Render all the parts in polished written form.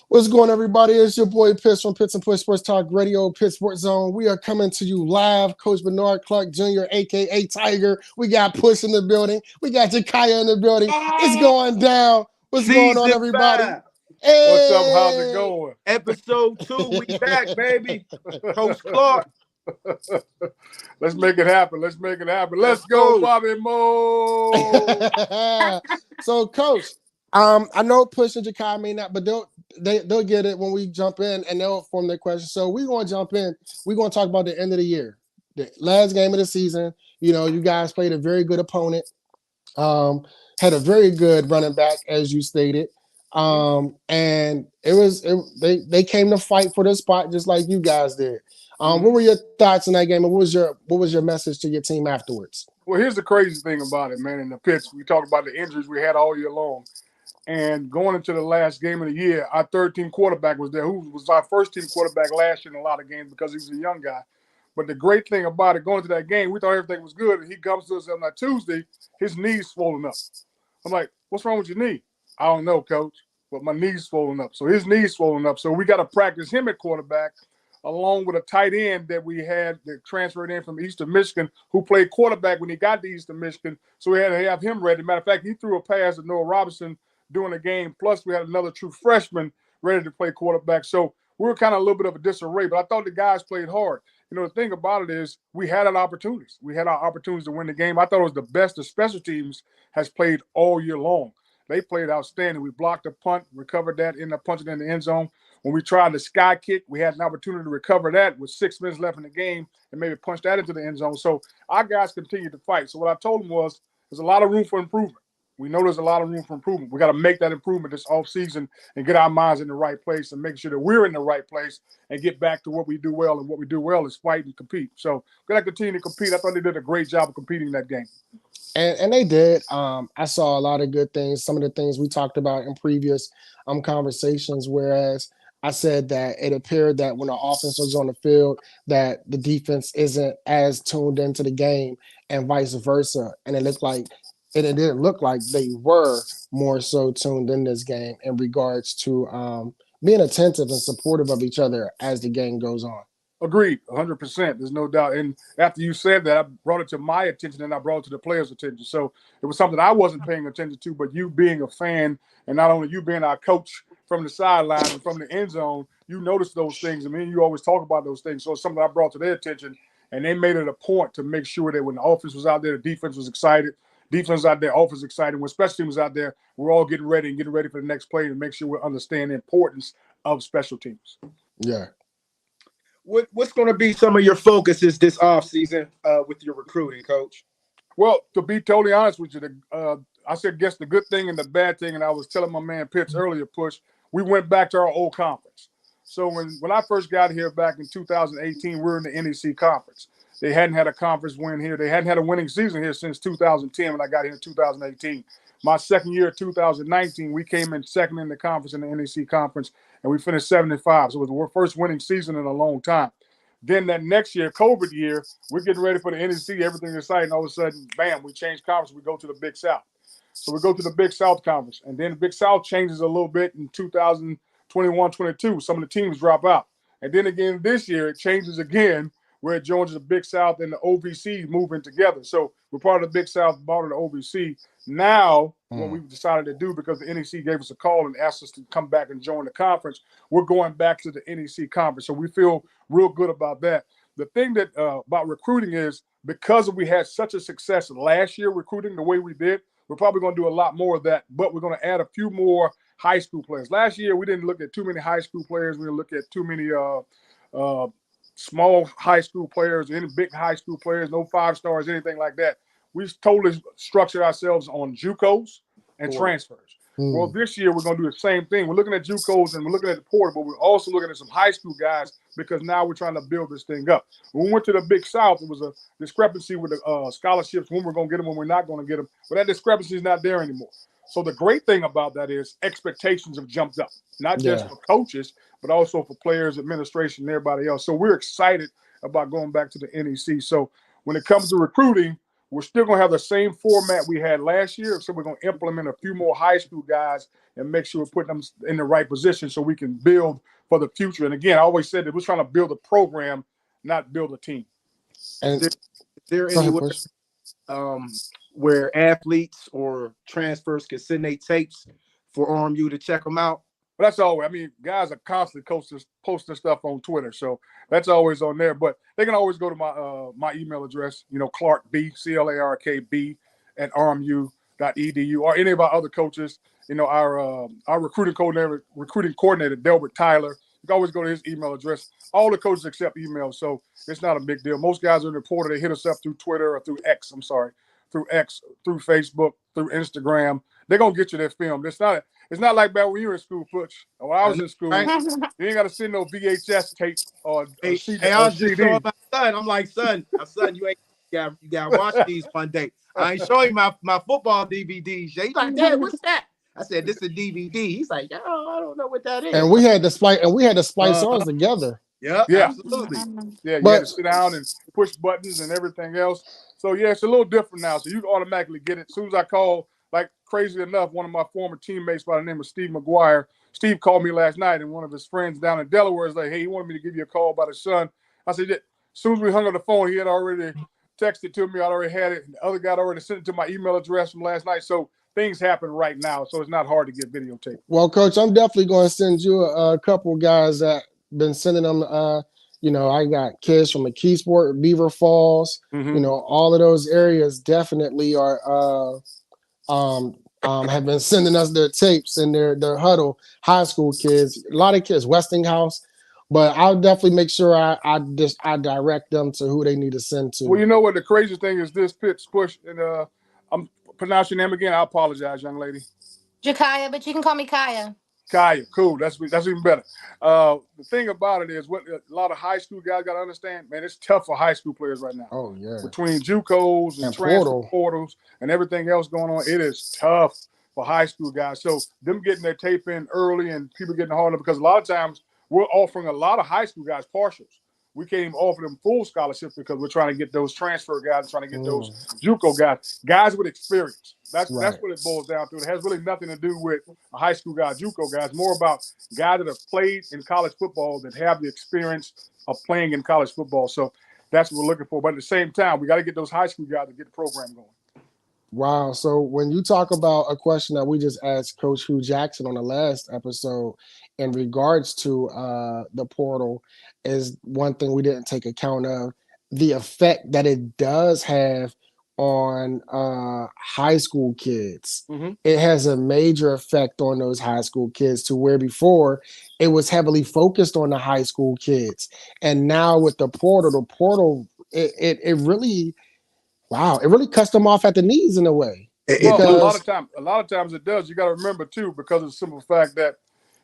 What's going on, everybody? It's your boy Pitts from Pitts and Push Sports Talk Radio, Pitt Sports Zone. We are coming to you live. Coach Bernard Clark Jr., aka Tiger. We got Push in the building. We got Jakaya in the building. It's going down. What's going on, Season everybody? 5, What's up? How's it Hey! going? episode 2. We back, baby. Coach Clark. Let's make it happen. Let's make it happen. Let's go, Bobby Moe. So, Coach, I know Push and Jakaya may not, but they'll get it when we jump in and they'll form their question. So we're going to jump in. We're going to talk about the end of the year, the last game of the season. You know, you guys played a very good opponent. Had a very good running back, as you stated. And they came to fight for the spot just like you guys did. What were your thoughts in that game, and what was your message to your team afterwards? Well, here's the crazy thing about it, man. In the pitch, we talked about the injuries we had all year long. And going into the last game of the year, our third-team quarterback was there, who was our first-team quarterback last year in a lot of games because he was a young guy. But the great thing about it, going to that game, we thought everything was good. And he comes to us on that Tuesday, his knee's swollen up. I'm like, what's wrong with your knee? I don't know, Coach, but my knee's swollen up. So his knee's swollen up. So we got to practice him at quarterback along with a tight end that we had that transferred in from Eastern Michigan who played quarterback when he got to Eastern Michigan. So we had to have him ready. Matter of fact, he threw a pass to Noah Robinson during the game. Plus, we had another true freshman ready to play quarterback. So we were kind of a little bit of a disarray, but I thought the guys played hard. You know, the thing about it is we had our opportunities. We had our opportunities to win the game. I thought it was the best the special teams has played all year long. They played outstanding. We blocked a punt, recovered that, ended up punching in the end zone. When we tried the sky kick, we had an opportunity to recover that with 6 minutes left in the game and maybe punch that into the end zone. So our guys continued to fight. So what I told them was there's a lot of room for improvement. We know there's a lot of room for improvement. We got to make that improvement this offseason and get our minds in the right place and make sure that we're in the right place and get back to what we do well. And what we do well is fight and compete. So we're going to continue to compete. I thought they did a great job of competing that game. And they did. I saw a lot of good things. Some of the things we talked about in previous conversations, whereas I said that it appeared that when the offense was on the field, that the defense isn't as tuned into the game and vice versa. And it didn't look like they were more so tuned in this game in regards to being attentive and supportive of each other as the game goes on. Agreed, 100%. There's no doubt. And after you said that, I brought it to my attention and I brought it to the players' attention. So it was something I wasn't paying attention to, but you being a fan and not only you being our coach from the sideline and from the end zone, you notice those things. I mean, you always talk about those things. So it's something I brought to their attention, and they made it a point to make sure that when the offense was out there, the defense was excited. Defense was out there, offense was excited. When special teams was out there, we're all getting ready for the next play to make sure we understand the importance of special teams. Yeah. What's going to be some of your focuses this offseason with your recruiting, Coach? Well, to be totally honest with you, I said guess the good thing and the bad thing, and I was telling my man Pitts earlier, Push, we went back to our old conference. So when I first got here back in 2018, we were in the NEC conference. They hadn't had a conference win here. They hadn't had a winning season here since 2010 when I got here in 2018. My second year, 2019, we came in second in the conference in the NEC conference, and we finished 7-5. So it was the first winning season in a long time. Then that next year, COVID year, we're getting ready for the NEC, everything's exciting. All of a sudden, bam, we change conference. We go to the Big South. So we go to the Big South Conference. And then the Big South changes a little bit in 2021-22. Some of the teams drop out. And then again this year, it changes again where it joins the Big South and the OVC moving together. So we're part of the Big South, part of the OVC. Now, what we've decided to do, because the NEC gave us a call and asked us to come back and join the conference, we're going back to the NEC conference. So we feel real good about that. The thing that about recruiting is because we had such a success last year recruiting the way we did, we're probably going to do a lot more of that, but we're going to add a few more high school players. Last year, we didn't look at too many high school players. We didn't look at too many small high school players, any big high school players, no 5 stars, anything like that. We totally structured ourselves on JUCOs and transfers. Well, this year we're going to do the same thing. We're looking at JUCOs and we're looking at the portal, but we're also looking at some high school guys because now we're trying to build this thing up. When we went to the Big South, it was a discrepancy with the scholarships, when we're going to get them, when we're not going to get them. But that discrepancy is not there anymore. So the great thing about that is expectations have jumped up, not just for coaches, but also for players, administration, and everybody else. So we're excited about going back to the NEC. So when it comes to recruiting, We're still going to have the same format we had last year. So we're going to implement a few more high school guys and make sure we're putting them in the right position so we can build for the future. And again, I always said that we're trying to build a program, not build a team. And Is there go any ahead, way Push. where athletes or transfers can send their tapes for RMU to check them out? But that's always, I mean, guys are constantly posting stuff on Twitter. So that's always on there. But they can always go to my email address, Clark B, CLARKB at RMU.edu, or any of our other coaches. Our recruiting coordinator, Delbert Tyler. You can always go to his email address. All the coaches accept emails, so it's not a big deal. Most guys are in the portal. They hit us up through Twitter or through X. Through X, through Facebook, through Instagram. They're gonna get you their film. It's not like back when you were in school, Butch. When I was in school, Right. you ain't got to send no VHS tape or Hey, CD. I was just showing my son. I'm like, son, you got to watch these one day. I ain't showing my football DVDs. He's like, Dad, what's that? I said, this is a DVD. He's like, oh, I don't know what that is. And we had to splice ours together. Yeah, Yeah. absolutely. Yeah, you But- had to sit down and push buttons and everything else. So yeah, it's a little different now. So you automatically get it. As soon as I call, like crazy enough, one of my former teammates by the name of Steve McGuire, Steve called me last night, and one of his friends down in Delaware is like, hey, he wanted me to give you a call about his son. I said, yeah. As soon as we hung up the phone, he had already texted to me. I already had it. The other guy had already sent it to my email address from last night. So things happen right now. So it's not hard to get videotape. Well, Coach, I'm definitely going to send you a couple guys that been sending them. I got kids from McKeesport, Beaver Falls. Mhm. All of those areas definitely are have been sending us their tapes and their huddle high school kids. A lot of kids, Westinghouse. But I'll definitely make sure I direct them to who they need to send to. Well, you know what? The crazy thing is this Push, and I'm pronouncing your name again. I apologize, young lady. Jakaya, but you can call me Kaya. Kaya, cool. That's even better. The thing about it is, what a lot of high school guys got to understand, man, it's tough for high school players right now. Oh yeah. Between JUCOs and transfer portals and everything else going on, it is tough for high school guys. So them getting their tape in early and people getting harder, because a lot of times we're offering a lot of high school guys partials. We can't even offer them full scholarships because we're trying to get those transfer guys, trying to get those JUCO guys with experience. That's what it boils down to. It has really nothing to do with a high school guy, JUCO guys. More about guys that have played in college football, that have the experience of playing in college football. So that's what we're looking for. But at the same time, we got to get those high school guys to get the program going. Wow. So when you talk about a question that we just asked Coach Hugh Jackson on the last episode in regards to the portal, is one thing we didn't take account of, the effect that it does have on high school kids. Mm-hmm. It has a major effect on those high school kids, to where before it was heavily focused on the high school kids. And now with the portal, it really, wow, it really cuts them off at the knees in a way. Well, a lot of times it does. You got to remember too, because of the simple fact that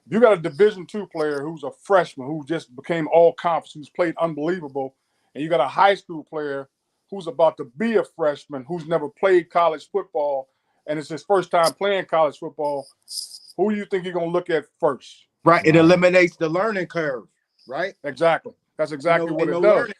you got a Division II player who's a freshman who just became all conference, who's played unbelievable, and you got a high school player who's about to be a freshman who's never played college football, and it's his first time playing college football. Who do you think you're going to look at first? Right. It eliminates the learning curve, right? Exactly. That's exactly what it does.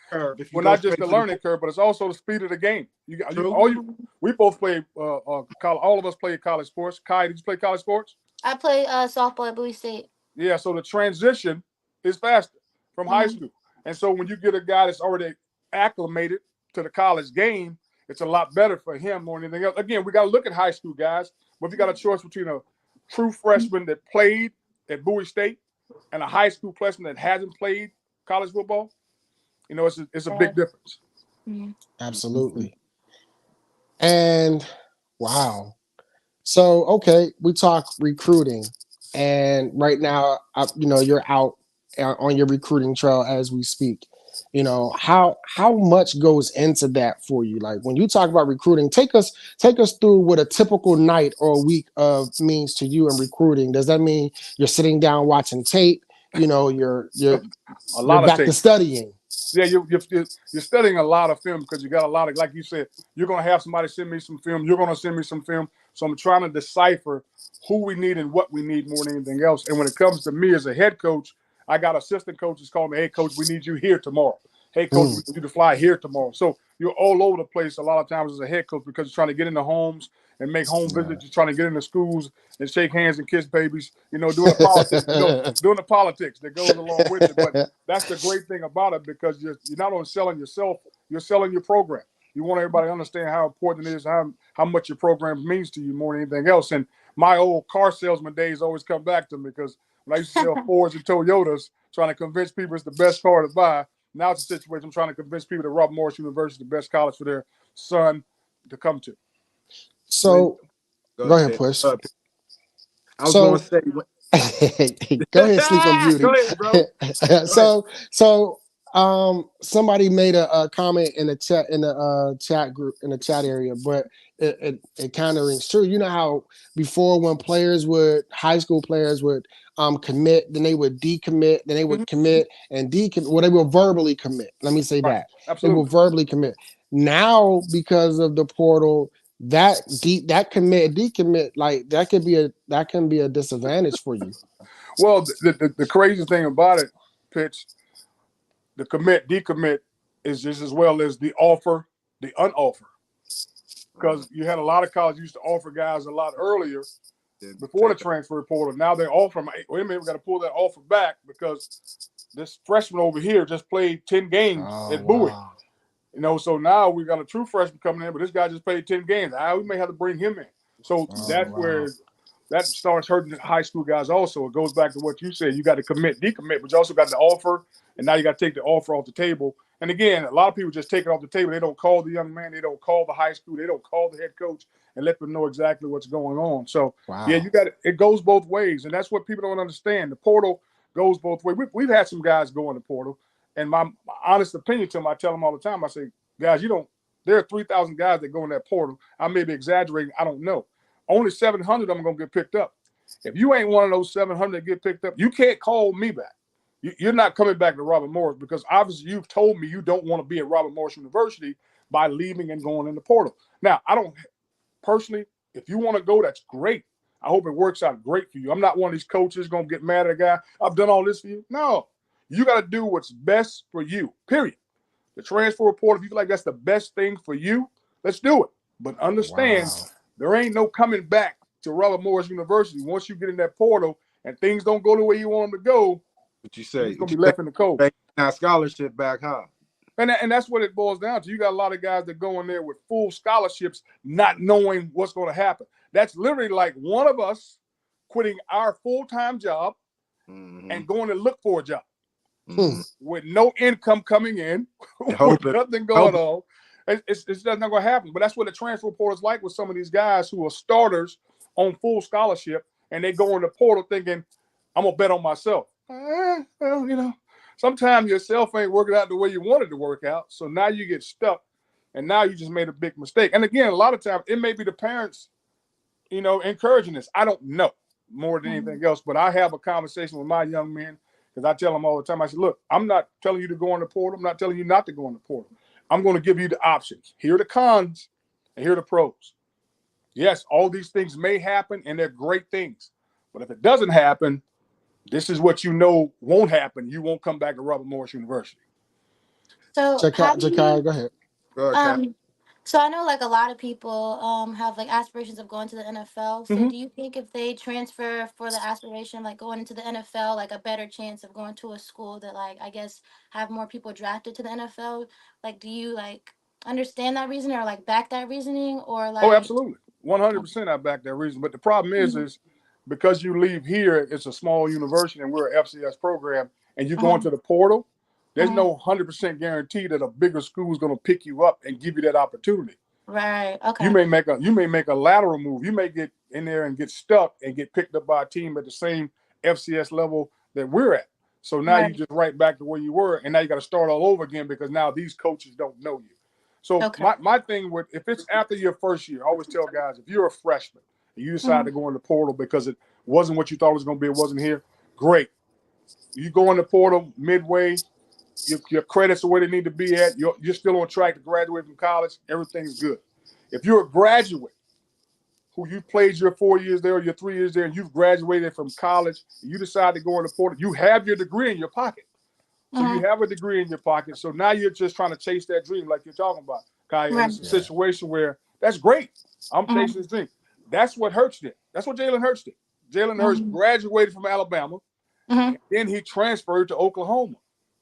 Well, not just the learning curve, but it's also the speed of the game. We both played. All of us played college sports. Kai, did you play college sports? I play softball at Bowie State. Yeah, so the transition is faster from high school, and so when you get a guy that's already acclimated to the college game, it's a lot better for him more than anything else. Again, we got to look at high school guys, but if you got a choice between a true freshman that played at Bowie State and a high school freshman that hasn't played college football, it's a big difference. Absolutely. And wow. So, okay, we talk recruiting, and right now, you're out on your recruiting trail as we speak. How much goes into that for you? Like when you talk about recruiting, take us through what a typical night or a week of means to you in recruiting. Does that mean you're sitting down watching tape? You're back to studying. Yeah, you're studying a lot of film, because you got a lot of, like you said, you're going to have somebody send me some film. You're going to send me some film. So I'm trying to decipher who we need and what we need more than anything else. And when it comes to me as a head coach, I got assistant coaches calling me, hey, coach, we need you here tomorrow. Hey, coach, we need you to fly here tomorrow. So you're all over the place a lot of times as a head coach because you're trying to get into homes and make home visits. You're trying to get into schools and shake hands and kiss babies, doing the politics, doing the politics that goes along with it. But that's the great thing about it because you're not only selling yourself, you're selling your program. You want everybody to understand how important it is, how much your program means to you more than anything else. And my old car salesman days always come back to me because when I used to sell Fords and Toyotas, trying to convince people it's the best car to buy. Now it's a situation I'm trying to convince people that Robert Morris University is the best college for their son to come to. So go ahead, Push. I was going to say. Go ahead, sleep on beauty. Go ahead, bro. Somebody made a comment in the chat group in the chat area, but it kind of rings true. You know how before when high school players would commit, then they would decommit, then they would commit and decommit. Well, they will verbally commit. Let me say that. Absolutely. They will verbally commit. Now, because of the portal, that commit decommit, like that can be a disadvantage for you. Well, the crazy thing about it, Pitch, the commit decommit is just as well as the offer, the unoffer, because you had a lot of colleges used to offer guys a lot earlier before the transfer portal. Now they offer them. Hey, wait a minute, we got to pull that offer back because this freshman over here just played 10 games at Bowie. So now we got a true freshman coming in, but this guy just played 10 games. We may have to bring him in. So where that starts hurting high school guys also. It goes back to what you said. You got to commit, decommit, but you also got the offer, and now you got to take the offer off the table. And again, a lot of people just take it off the table. They don't call the young man. They don't call the high school. They don't call the head coach and let them know exactly what's going on. So, you got it goes both ways, and that's what people don't understand. The portal goes both ways. We've had some guys go in the portal, and my honest opinion to them, I tell them all the time, I say, guys, there are 3,000 guys that go in that portal. I may be exaggerating. I don't know. Only 700 of them are going to get picked up. If you ain't one of those 700 that get picked up, you can't call me back. You're not coming back to Robert Morris because obviously you've told me you don't want to be at Robert Morris University by leaving and going in the portal. Now, I don't personally, if you want to go, that's great. I hope it works out great for you. I'm not one of these coaches going to get mad at a guy. I've done all this for you. No, you got to do what's best for you, period. The transfer portal, if you feel like that's the best thing for you, let's do it. But understand, there ain't no coming back to Robert Morris University. Once you get in that portal and things don't go the way you want them to go, what you say, you're going to be left in the cold. Now scholarship back, huh? And that's what it boils down to. You got a lot of guys that go in there with full scholarships, not knowing what's going to happen. That's literally like one of us quitting our full-time job and going to look for a job with no income coming in, with nothing going on. It's just not going to happen. But that's what the transfer portal is like with some of these guys who are starters on full scholarship, and they go in the portal thinking, I'm going to bet on myself. Sometimes yourself ain't working out the way you wanted to work out. So now you get stuck, and now you just made a big mistake. And again, a lot of times it may be the parents, encouraging this. I don't know more than anything else, but I have a conversation with my young men because I tell them all the time, I said, look, I'm not telling you to go in the portal. I'm not telling you not to go in the portal. I'm going to give you the options. Here are the cons and here are the pros. Yes, all these things may happen, and they're great things. But if it doesn't happen, this is what won't happen. You won't come back to Robert Morris University. So, Jakai, go ahead. So I know like a lot of people have like aspirations of going to the NFL. So do you think if they transfer for the aspiration of like going into the NFL, like a better chance of going to a school that like I guess have more people drafted to the NFL? Like, do you like understand that reasoning or like back that reasoning or like? Oh, absolutely, 100%. I back that reason. But the problem is because you leave here, it's a small university and we're an FCS program, and you go into the portal. There's no 100% guarantee that a bigger school is going to pick you up and give you that opportunity. Right. Okay. You may make a lateral move. You may get in there and get stuck and get picked up by a team at the same FCS level that we're at. So now you just right back to where you were, and now you got to start all over again because now these coaches don't know you. So my thing if it's after your first year, I always tell guys, if you're a freshman and you decide to go in the portal because it wasn't what you thought it was going to be, it wasn't here, great. You go in the portal midway. Your credits are where they need to be at. You're still on track to graduate from college. Everything's good. If you're a graduate who you played your 4 years there or your 3 years there and you've graduated from college and you decide to go in the portal, you have your degree in your pocket. So you have a degree in your pocket. So now you're just trying to chase that dream like you're talking about, Kaya. Right. It's a situation where that's great. I'm chasing this dream. That's what Hurts did. That's what Jalen Hurts did. Jalen Hurts graduated from Alabama. And then he transferred to Oklahoma.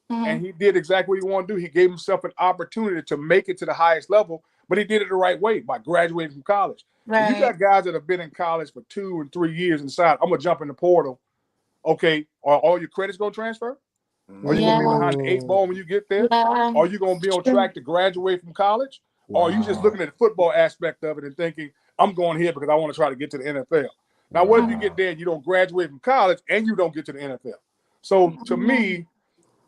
And he did exactly what he wanted to do. He gave himself an opportunity to make it to the highest level, but he did it the right way by graduating from college. Right. You got guys that have been in college for 2 and 3 years and decide, I'm going to jump in the portal. Okay, are all your credits going to transfer? Are you going to be behind the 8 ball when you get there? Yeah. Are you going to be on track to graduate from college? Or are you just looking at the football aspect of it and thinking, I'm going here because I want to try to get to the NFL? Now, what if you get there and you don't graduate from college and you don't get to the NFL? So, to me,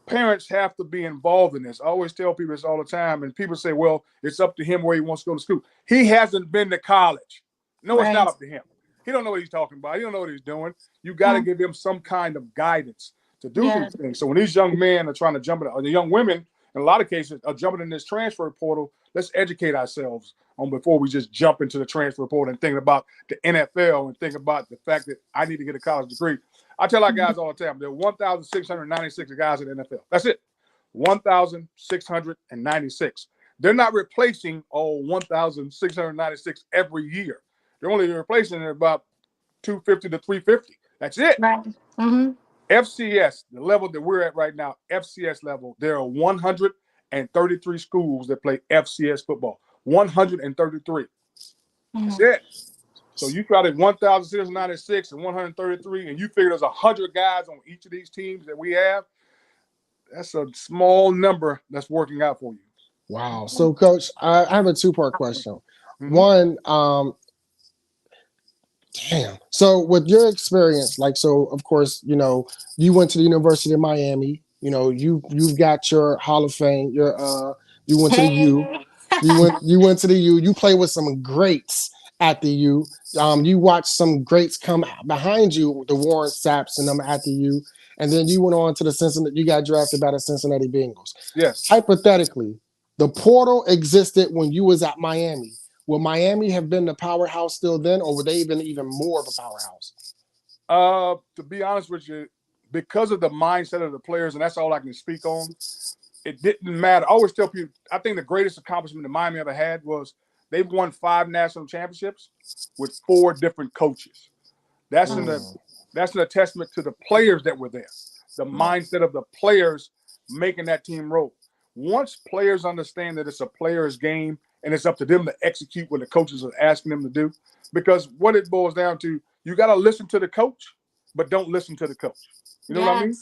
parents have to be involved in this. I always tell people this all the time, and people say, well, it's up to him where he wants to go to school. He hasn't been to college. No, it's not up to him. He don't know what he's talking about. He don't know what he's doing. You got to give him some kind of guidance to do these things. So when these young men are trying to jump in, or the young women, in a lot of cases, are jumping in this transfer portal, let's educate ourselves on before we just jump into the transfer portal and think about the NFL and think about the fact that I need to get a college degree. I tell our guys all the time, there are 1,696 guys in the NFL. That's it. 1,696. They're not replacing all 1,696 every year. They're only replacing about 250 to 350. That's it. Right. FCS, the level that we're at right now, FCS level, there are 133 schools that play FCS football. 133. That's it. So you got it 1,696 and 133, and you figure there's 100 guys on each of these teams that we have. That's a small number that's working out for you. Wow. So, Coach, I have a 2-part question. One, So with your experience, so of course, you went to the University of Miami. You've got your Hall of Fame. You went to the U. You went to the U. You played with some greats at the U. You watched some greats come behind you, the Warren Sapps and them at the U. And then you went on to the Cincinnati. You got drafted by the Cincinnati Bengals. Yes. Hypothetically, the portal existed when you was at Miami. Would Miami have been the powerhouse still then, or would they have been even more of a powerhouse? To be honest with you, because of the mindset of the players, and that's all I can speak on, it didn't matter. I always tell people, I think the greatest accomplishment that Miami ever had was they've won 5 national championships with 4 different coaches. That's an testament to the players that were there, the mindset of the players making that team roll. Once players understand that it's a player's game and it's up to them to execute what the coaches are asking them to do, because what it boils down to, you got to listen to the coach, but don't listen to the coach. You know what I mean?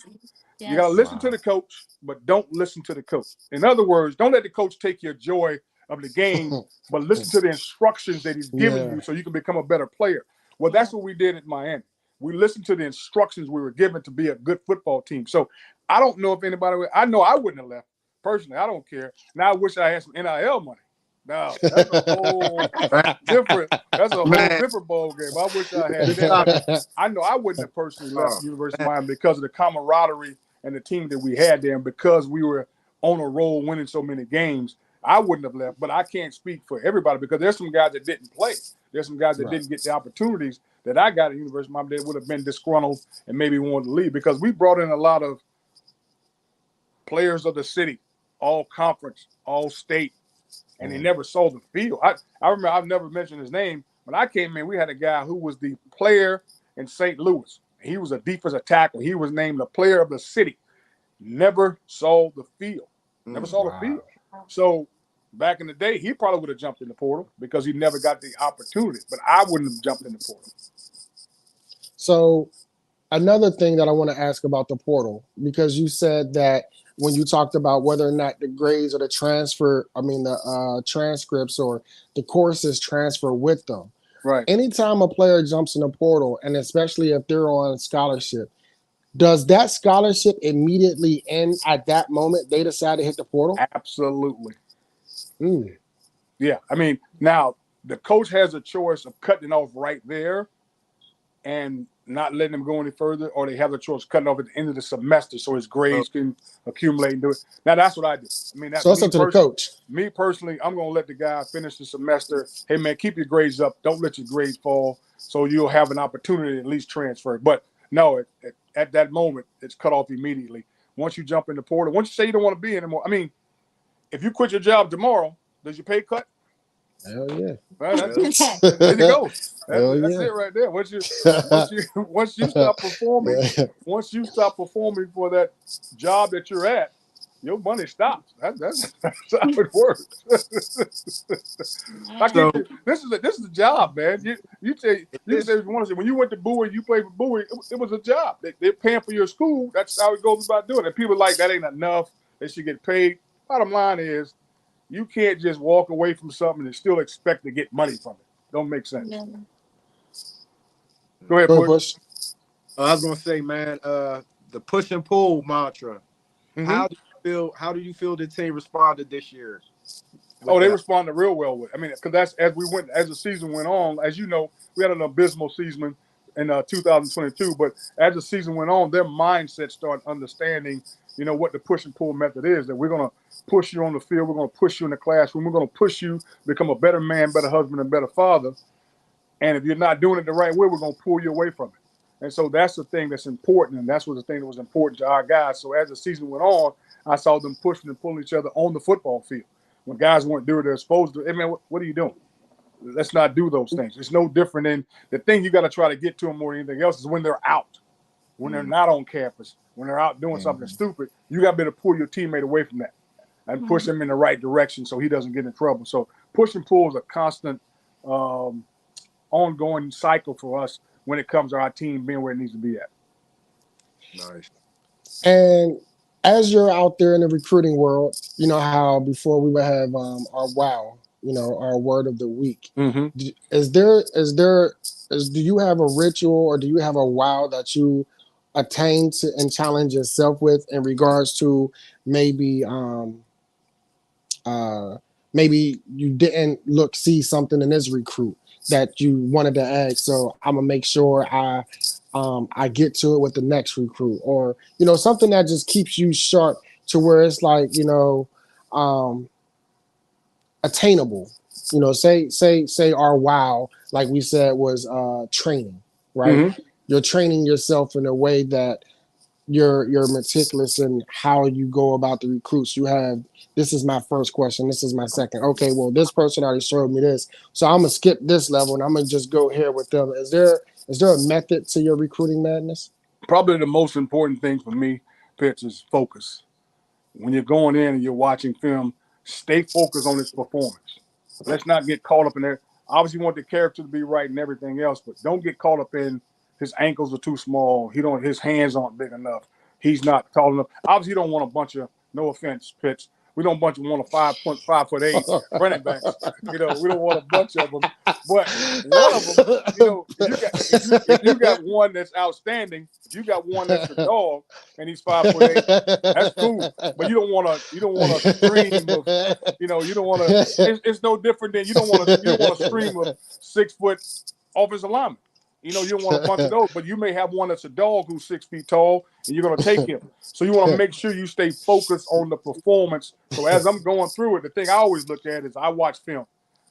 Yes. You got to listen to the coach, but don't listen to the coach. In other words, don't let the coach take your joy of the game, but listen to the instructions that he's giving you so you can become a better player. Well, that's what we did at Miami. We listened to the instructions we were given to be a good football team. So I don't know if anybody, I know I wouldn't have left. Personally, I don't care. Now I wish I had some NIL money. Now that's a whole different. That's a whole different ball game. I wish I had that. I know I wouldn't have personally left the University of Miami because of the camaraderie and the team that we had there, and because we were on a roll, winning so many games. I wouldn't have left, but I can't speak for everybody because there's some guys that didn't play. There's some guys that didn't get the opportunities that I got at the University of Miami that would have been disgruntled and maybe wanted to leave, because we brought in a lot of players of the city, all conference, all state, and they never saw the field. I remember, I've never mentioned his name. When I came in, we had a guy who was the player in St. Louis. He was a defensive tackle. He was named the player of the city. Never saw the field. Never saw the field. So back in the day, he probably would have jumped in the portal because he never got the opportunity. But I wouldn't have jumped in the portal. So another thing that I want to ask about the portal, because you said that when you talked about whether or not the grades or the transcripts or the courses transfer with them. Right. Anytime a player jumps in the portal, and especially if they're on scholarship, does that scholarship immediately end at that moment they decide to hit the portal? Absolutely. Yeah. I mean, now the coach has a choice of cutting off right there and not letting him go any further, or they have a choice of cutting off at the end of the semester so his grades can accumulate and do it. Now, that's what I do. I mean, that's so it's up to the coach. Me personally, I'm going to let the guy finish the semester. Hey, man, keep your grades up. Don't let your grades fall so you'll have an opportunity to at least transfer. But no, at that moment, it's cut off immediately. once you jump in the portal, once you say you don't want to be anymore. I mean, if you quit your job tomorrow, does your pay cut? Hell yeah. Well, there you There go. Hell That's yeah. it right there. Once you stop performing, once you stop performing for that job that you're at, your money stops. That's how it works. So This is a job, man. You say is- if you want to say when you went to Bowie, you played for Bowie. It was a job. They're paying for your school. That's how it goes about doing it. People are like that ain't enough. They should get paid. Bottom line is, you can't just walk away from something and still expect to get money from it. Don't make sense. Yeah. Go ahead, Go Bush. Bush. I was gonna say, man, the push and pull mantra. Mhm. How do you feel the team responded this year? Oh, they that? responded real well with. I mean, because that's as the season went on. As you know, we had an abysmal season in 2022. But as the season went on, their mindset started understanding, what the push and pull method is. That we're gonna push you on the field, we're gonna push you in the classroom, we're gonna push you to become a better man, better husband, and better father. And if you're not doing it the right way, we're gonna pull you away from it. And so that's the thing that's important, and that's what the thing that was important to our guys. So as the season went on, I saw them pushing and pulling each other on the football field. When guys weren't doing what they're supposed to, hey man, what are you doing? Let's not do those things. It's no different than the thing you got to try to get to them more than anything else is when they're out, when they're not on campus, when they're out doing something stupid. You got to be able to pull your teammate away from that and push him in the right direction so he doesn't get in trouble. So push and pull is a constant, ongoing cycle for us when it comes to our team being where it needs to be at. Nice. And as you're out there in the recruiting world, you know how before we would have our wow, our word of the week. Mm-hmm. Do you have a ritual or do you have a wow that you attain to and challenge yourself with in regards to maybe maybe you didn't see something in this recruit that you wanted to ask, so I'm gonna make sure I get to it with the next recruit, or something that just keeps you sharp to where it's like attainable. Say our wow, like we said, was training, right? Mm-hmm. You're training yourself in a way that you're meticulous in how you go about the recruits. You have, this is my first question, this is my second. Okay, well, this person already showed me this, so I'm gonna skip this level and I'm gonna just go here with them. Is there a method to your recruiting madness? Probably the most important thing for me, Pitch, is focus. When you're going in and you're watching film, stay focused on his performance. Let's not get caught up in there. Obviously, you want the character to be right and everything else, but don't get caught up in his ankles are too small. His hands aren't big enough. He's not tall enough. Obviously, you don't want a bunch of, no offense, Pitch, we don't want a 5'8" running backs. We don't want a bunch of them. But one of them, if you got one that's outstanding, if you got one that's a dog and he's 5'8", that's cool. But you don't want a stream of, you don't want to. It's no different than you don't want a stream of 6 foot offensive linemen. You don't want a bunch of those, but you may have one that's a dog who's 6 feet tall, and you're going to take him. So you want to make sure you stay focused on the performance. So as I'm going through it, the thing I always look at is I watch film.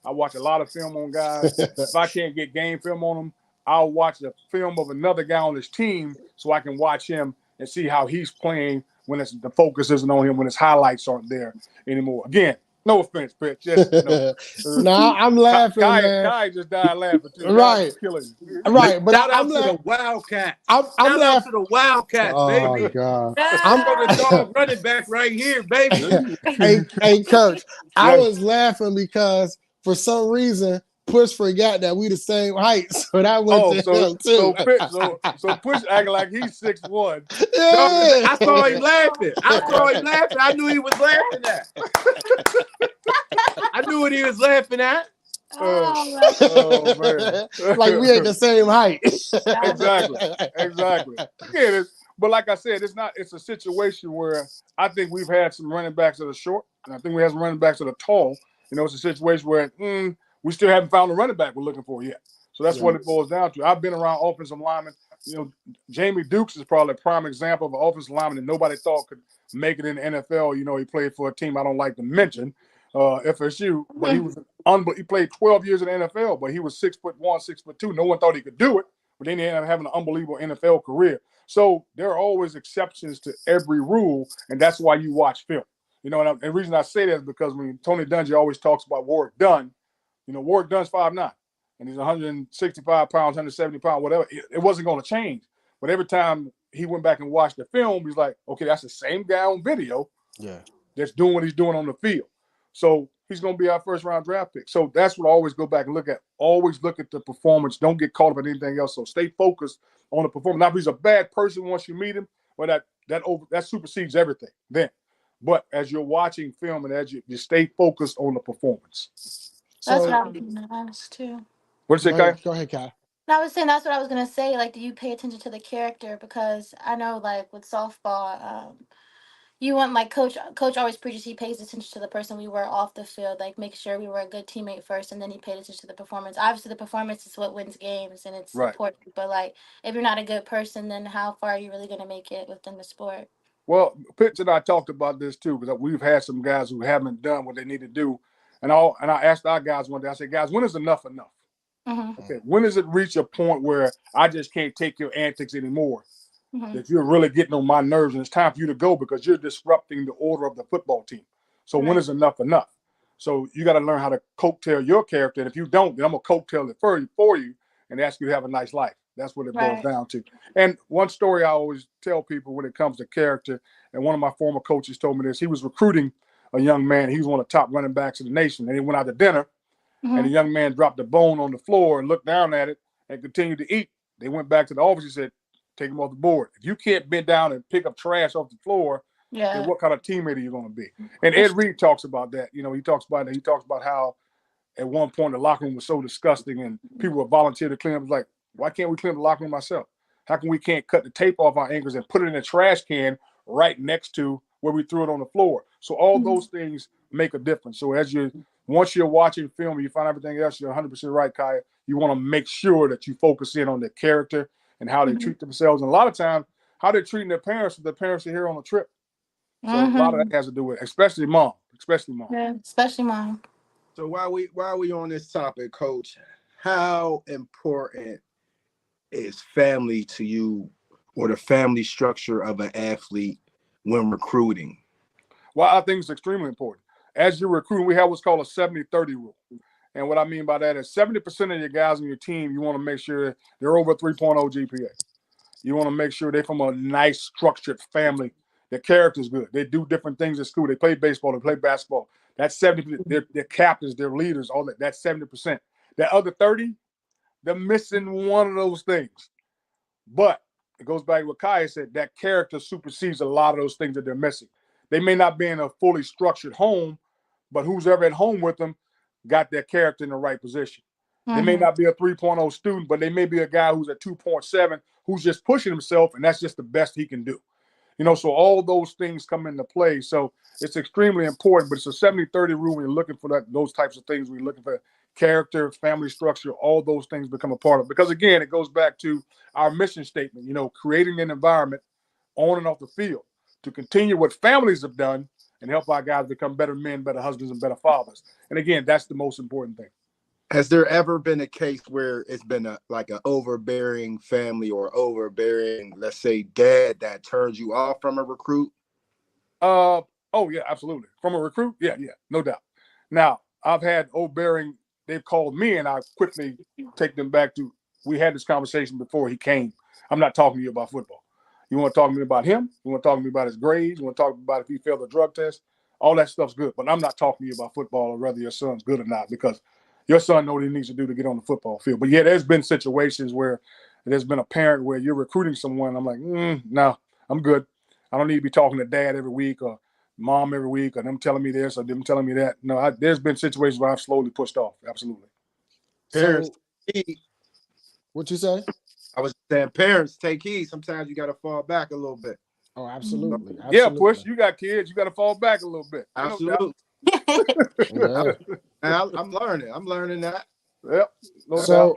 I watch a lot of film on guys. If I can't get game film on them, I'll watch the film of another guy on his team so I can watch him and see how he's playing when the focus isn't on him, when his highlights aren't there anymore. Again, no offense, Pitch. Nah, I'm laughing, man. Kai just died laughing too. Right. Right, but Shout out I'm to the Wildcats. I'm Shout out laughing. to the Wildcats, Oh baby. God! I'm the dog running back right here, baby. Hey, Coach, I was laughing because for some reason Push forgot that we the same height, so that went to him too. So Push acting like he's 6'1". Yeah. I saw him laughing. I knew he was laughing at. I knew what he was laughing at. Oh man! Like we ain't the same height. Exactly. Again, but like I said, it's a situation where I think we've had some running backs that are short, and I think we have some running backs that are tall. It's a situation where we still haven't found the running back we're looking for yet. So that's what it boils down to. I've been around offensive linemen. Jamie Dukes is probably a prime example of an offensive lineman that nobody thought could make it in the NFL. He played for a team I don't like to mention, FSU, but he played 12 years in the NFL, but he was 6'1", 6'2". No one thought he could do it, but then he ended up having an unbelievable NFL career. So there are always exceptions to every rule, and that's why you watch film. And the reason I say that is because when Tony Dungy always talks about Warrick Dunn, Warrick Dunn's 5'9", and he's 165 pounds, 170 pounds, whatever. It wasn't going to change. But every time he went back and watched the film, he's like, okay, that's the same guy on video that's doing what he's doing on the field. So he's going to be our first-round draft pick. So that's what I always go back and look at. Always look at the performance. Don't get caught up in anything else. So stay focused on the performance. Now, if he's a bad person once you meet him, well, that supersedes everything then. But as you're watching film and as you stay focused on the performance. That's what I was going to ask, too. What'd you say, Kai? Go ahead, Kai. No, I was saying that's what I was going to say. Like, do you pay attention to the character? Because I know, like, with softball, you want, like, coach always preaches he pays attention to the person we were off the field, like make sure we were a good teammate first, and then he paid attention to the performance. Obviously the performance is what wins games, and it's important, but like if you're not a good person, then how far are you really going to make it within the sport? Well, Pitts and I talked about this too, because we've had some guys who haven't done what they need to do, and I asked our guys one day, I said, guys, when is enough? Okay, when does it reach a point where I just can't take your antics anymore? That you're really getting on my nerves, and it's time for you to go because you're disrupting the order of the football team. So when is enough? So you got to learn how to coattail your character, and if you don't, then I'm gonna coattail it for you and ask you to have a nice life. That's what it boils down to. And one story I always tell people when it comes to character, and one of my former coaches told me this. He was recruiting a young man. He was one of the top running backs in the nation, and he went out to dinner, and the young man dropped a bone on the floor and looked down at it and continued to eat. They went back to the office. He said, take him off the board. If you can't bend down and pick up trash off the floor, then what kind of teammate are you going to be? And Ed Reed talks about that. He talks about how at one point the locker room was so disgusting and people would volunteer to clean up. It's like, why can't we clean the locker room ourselves? How come we can't cut the tape off our ankles and put it in a trash can right next to where we threw it on the floor? So all those things make a difference. So once you're watching film, you find everything else, you're 100% right, Kaya. You want to make sure that you focus in on the character and how they treat themselves. And a lot of times, how they're treating their parents if their parents are here on a trip. So a lot of that has to do with it, especially mom. Yeah, especially mom. So while we on this topic, Coach, how important is family to you, or the family structure of an athlete when recruiting? Well, I think it's extremely important. As you're recruiting, we have what's called a 70-30 rule. And what I mean by that is 70% of your guys on your team, you want to make sure they're over 3.0 GPA. You want to make sure they're from a nice, structured family. Their character's good. They do different things at school. They play baseball. They play basketball. That's 70%. They're captains. They're leaders. All that. That's 70%. That other 30, they're missing one of those things. But it goes back to what Kaya said. That character supersedes a lot of those things that they're missing. They may not be in a fully structured home, but who's ever at home with them got their character in the right position. They may not be a 3.0 student, but they may be a guy who's at 2.7 who's just pushing himself, and that's just the best he can do. So all those things come into play. So it's extremely important, but it's a 70-30 rule when you're looking for those types of things. When you're looking for character, family structure, all those things become a part of it. Because, again, it goes back to our mission statement, creating an environment on and off the field to continue what families have done and help our guys become better men, better husbands, and better fathers. And, again, that's the most important thing. Has there ever been a case where it's been an overbearing family or overbearing, let's say, dad that turns you off from a recruit? Oh, yeah, absolutely. From a recruit? Yeah, no doubt. Now, I've had overbearing, they've called me, and I quickly take them back to, we had this conversation before he came. I'm not talking to you about football. You want to talk to me about him? You want to talk to me about his grades? You want to talk about if he failed the drug test? All that stuff's good. But I'm not talking to you about football or whether your son's good or not, because your son knows what he needs to do to get on the football field. But, yeah, there's been situations where there's been a parent where you're recruiting someone. I'm like, no, I'm good. I don't need to be talking to dad every week or mom every week or them telling me this or them telling me that. No, there's been situations where I've slowly pushed off. Absolutely. Parents, what you say? I was saying parents take heed. Sometimes you got to fall back a little bit. Oh, absolutely. Yeah, Push, you got kids. You got to fall back a little bit. Absolutely. Yeah. I'm learning that. Yep. No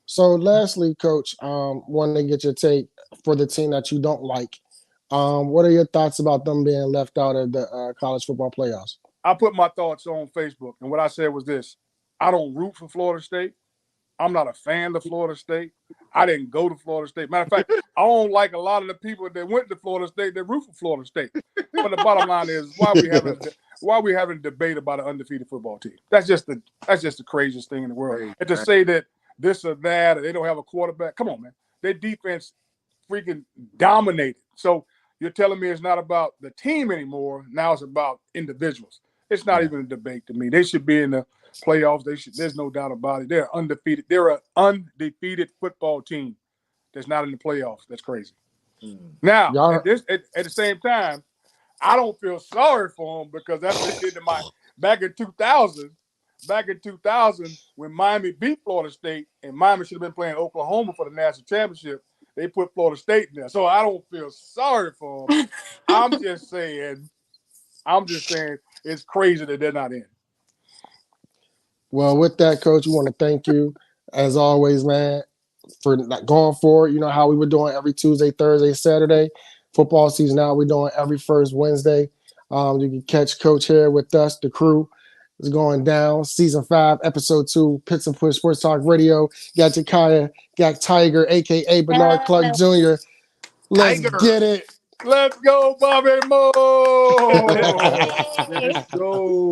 so lastly, Coach, want to get your take for the team that you don't like. What are your thoughts about them being left out of the college football playoffs? I put my thoughts on Facebook, and what I said was this: I don't root for Florida State. I'm not a fan of Florida State. I didn't go to Florida State. Matter of fact, I don't like a lot of the people that went to Florida State that root for Florida State. But the bottom line is, why are we having a debate about an undefeated football team? That's just the craziest thing in the world. And to say that this or that, or they don't have a quarterback, come on, man. Their defense freaking dominated. So you're telling me it's not about the team anymore. Now it's about individuals. It's not even a debate to me. They should be in the playoffs. There's no doubt about it. They're undefeated. They're an undefeated football team that's not in the playoffs. That's crazy. Now, at the same time, I don't feel sorry for them because that's what they did to back in 2000. Back in 2000, when Miami beat Florida State, and Miami should have been playing Oklahoma for the national championship, they put Florida State in there. So I don't feel sorry for them. I'm just saying it's crazy that they're not in. Well, with that, Coach, we want to thank you, as always, man, for going forward. You know how we were doing every Tuesday, Thursday, Saturday. Football season now, we're doing every first Wednesday. You can catch Coach here with us. The crew is going down. Season 5, Episode 2, Pits and Push Sports Talk Radio. Got Jakaya, got Tiger, a.k.a. Bernard Clark Jr. Let's get it. Let's go, Bobby Moore. Let's go.